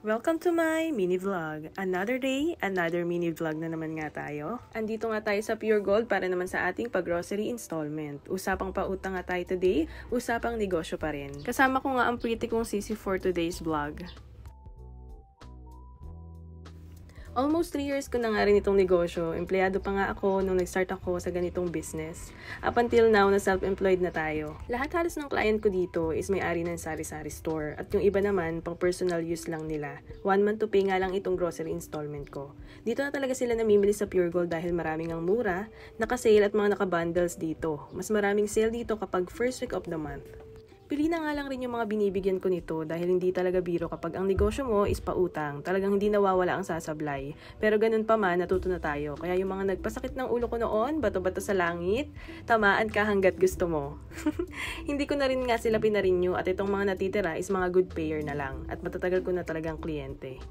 Welcome to my mini vlog. Another day, another mini vlog na naman nga tayo. Andito nga tayo sa Pure Gold para naman sa ating pag-grocery installment. Usapang pautang nga tayo today, usapang negosyo pa rin. Kasama ko nga ang pretty kong sisi for today's vlog. Almost 3 years ko na nga rin itong negosyo. Empleyado pa nga ako nung nag-start ako sa ganitong business. Up until now, na self-employed na tayo. Lahat halos ng client ko dito is may-ari ng sari-sari store. At yung iba naman, pang personal use lang nila. 1 month to pay nga lang itong grocery installment ko. Dito na talaga sila namimili sa Pure Gold dahil maraming ang mura, naka-sale at mga naka-bundles dito. Mas maraming sale dito kapag first week of the month. Pili na nga lang rin yung mga binibigyan ko nito dahil hindi talaga biro kapag ang negosyo mo is pautang. Talagang hindi nawawala ang sasablay. Pero ganun pa man, natuto na tayo. Kaya yung mga nagpasakit ng ulo ko noon, bato-bato sa langit, tamaan ka hanggat gusto mo. Hindi ko na rin nga sila pinarinyo at itong mga natitira is mga good payer na lang. At matatagal ko na talagang kliyente.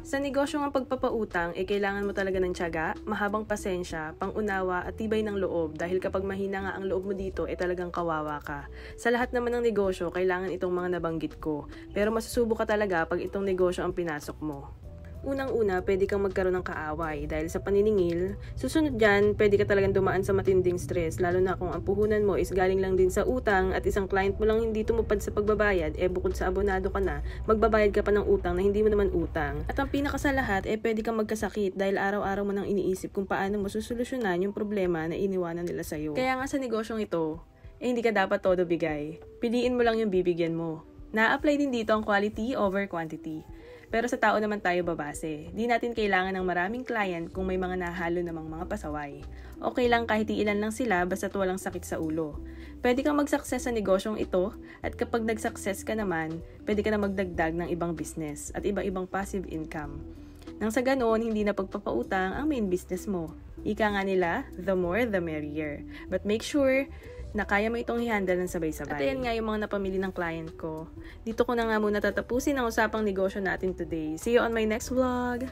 Sa negosyo ng pagpapautang, kailangan mo talaga ng tiyaga, mahabang pasensya, pangunawa at tibay ng loob dahil kapag mahina nga ang loob mo dito, talagang kawawa ka. Sa lahat naman ng negosyo, kailangan itong mga nabanggit ko. Pero masusubo ka talaga pag itong negosyo ang pinasok mo. Unang-una, pwede kang magkaroon ng kaaway dahil sa paniningil. Susunod dyan, pwede ka talagang dumaan sa matinding stress lalo na kung ang puhunan mo is galing lang din sa utang at isang client mo lang hindi tumupad sa pagbabayad, bukod sa abonado ka na, magbabayad ka pa ng utang na hindi mo naman utang. At ang pinaka sa lahat, pwede kang magkasakit dahil araw-araw mo nang iniisip kung paano mo susolusyonan yung problema na iniwanan nila sa'yo. Kaya nga sa negosyong ito, hindi ka dapat todo bigay. Piliin mo lang yung bibigyan mo. Na-apply din dito ang quality over quantity. Pero sa tao naman tayo babase. Di natin kailangan ng maraming client kung may mga nahalo namang mga pasaway. Okay lang kahit ilan lang sila basta't walang sakit sa ulo. Pwede kang mag-success sa negosyong ito at kapag nag-success ka naman, pwede ka na magdagdag ng ibang business at iba-ibang passive income. Nang sa ganoon, hindi na pagpapautang ang main business mo. Ika nga nila, the more the merrier. But make sure na kaya mo itong i-handle ng sabay-sabay. At ayan nga yung mga napamili ng client ko. Dito ko na nga muna tatapusin ang usapang negosyo natin today. See you on my next vlog!